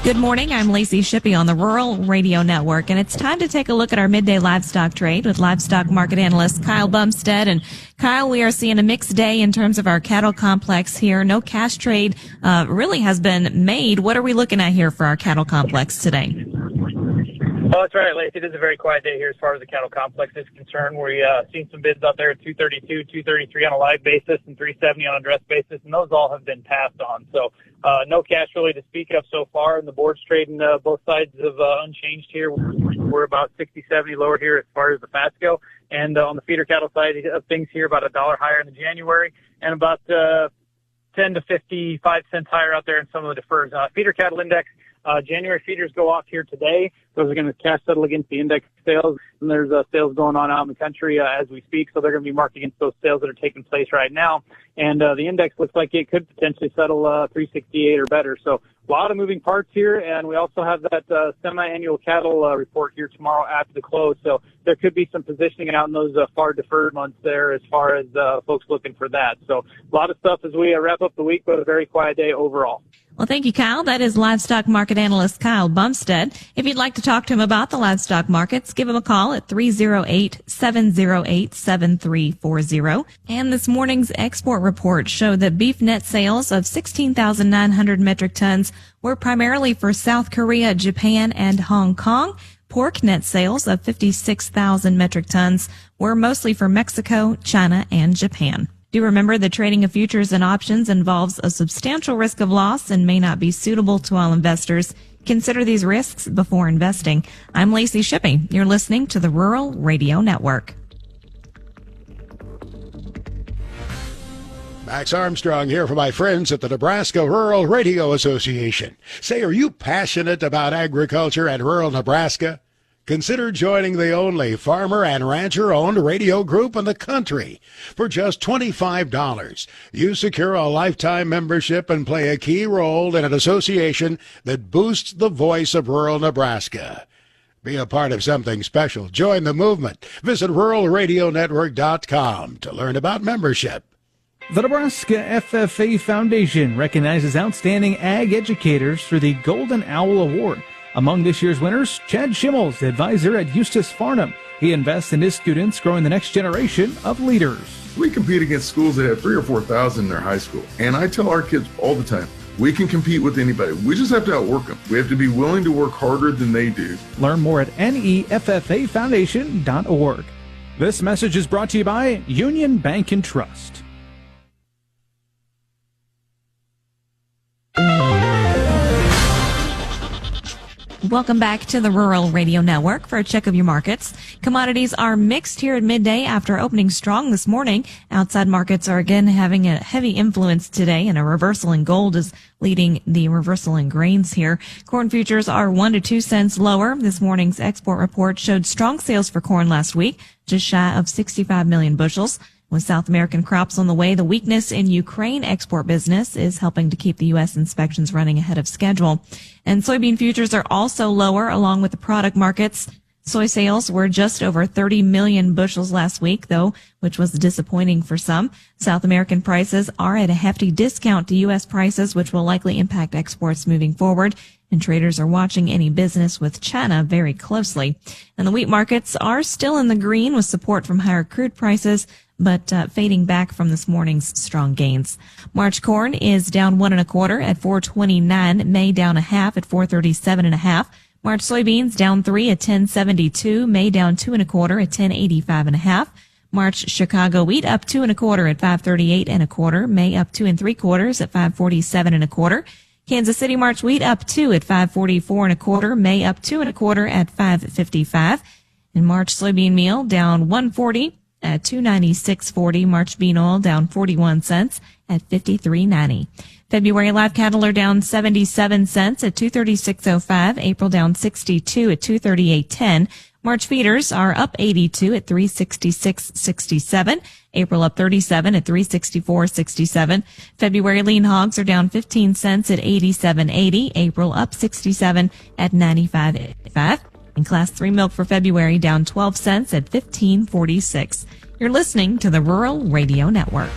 Good morning. I'm Lacey Shippey on the Rural Radio Network, and it's time to take a look at our midday livestock trade with livestock market analyst Kyle Bumsted. And Kyle, we are seeing a mixed day in terms of our cattle complex here. No cash trade really has been made. What are we looking at here for our cattle complex today? Oh, that's right, Lacey. It is a very quiet day here as far as the cattle complex is concerned. We've seen some bids out there at 232, 233 on a live basis and 370 on a dress basis, and those all have been passed on. So no cash really to speak of so far, and the board's trading both sides of unchanged here. We're about 60, 70 lower here as far as the fats go, and on the feeder cattle side of things here, about $1 higher in the January, and about 10 to 55 cents higher out there in some of the defers. Feeder cattle index. January feeders go off here today. Those are going to cash settle against the index sales, and there's sales going on out in the country as we speak, so they're going to be marked against those sales that are taking place right now. And the index looks like it could potentially settle 368 or better. So a lot of moving parts here, and we also have that semi-annual cattle report here tomorrow after the close. So there could be some positioning out in those far deferred months there as far as folks looking for that. So a lot of stuff as we wrap up the week, but a very quiet day overall. Well, thank you, Kyle. That is livestock market analyst Kyle Bumsted. If you'd like to talk to him about the livestock markets, give him a call at 308-708-7340. And this morning's export report showed that beef net sales of 16,900 metric tons were primarily for South Korea, Japan, and Hong Kong. Pork net sales of 56,000 metric tons were mostly for Mexico, China, and Japan. Do remember the trading of futures and options involves a substantial risk of loss and may not be suitable to all investors. Consider these risks before investing. I'm Lacey Shippey. You're listening to the Rural Radio Network. Max Armstrong here for my friends at the Nebraska Rural Radio Association. Say, are you passionate about agriculture and rural Nebraska? Consider joining the only farmer and rancher-owned radio group in the country. For just $25, you secure a lifetime membership and play a key role in an association that boosts the voice of rural Nebraska. Be a part of something special. Join the movement. Visit ruralradionetwork.com to learn about membership. The Nebraska FFA Foundation recognizes outstanding ag educators through the Golden Owl Award. Among this year's winners, Chad Schimmels, advisor at Eustis Farnham. He invests in his students, growing the next generation of leaders. We compete against schools that have 3,000 or 4,000 in their high school. And I tell our kids all the time, we can compete with anybody. We just have to outwork them. We have to be willing to work harder than they do. Learn more at neffafoundation.org. This message is brought to you by Union Bank and Trust. Welcome back to the Rural Radio Network for a check of your markets. Commodities are mixed here at midday after opening strong this morning. Outside markets are again having a heavy influence today, and a reversal in gold is leading the reversal in grains here. Corn futures are 1 to 2 cents lower. This morning's export report showed strong sales for corn last week, just shy of 65 million bushels. With South American crops on the way, the weakness in Ukraine export business is helping to keep the U.S. inspections running ahead of schedule. And soybean futures are also lower along with the product markets. Soy sales were just over 30 million bushels last week, though, which was disappointing for some. South American prices are at a hefty discount to U.S. prices, which will likely impact exports moving forward. And traders are watching any business with China very closely. And the wheat markets are still in the green with support from higher crude prices, but fading back from this morning's strong gains. March corn is down 1 1/4 at 4.29. May down 1/2 at 4.37 1/2. March soybeans down 3 at 10.72. May down 2 1/4 at 10.85 1/2. March Chicago wheat up 2 1/4 at 5.38 1/4. May up 2 3/4 at 5.47 1/4. Kansas City March wheat up 2 at 5.44 1/4. May up 2 1/4 at 5.55. And March soybean meal down 1.40 at 296.40. March bean oil down 41 cents at 53.90. February live cattle are down 77 cents at 236.05. April down 62 at 238.10. March feeders are up 82 at 366.67. April up 37 at 364.67. February lean hogs are down 15 cents at 87.80. April up 67 at 95.85. And Class 3 milk for February down 12 cents at 15.46. You're listening to the Rural Radio Network.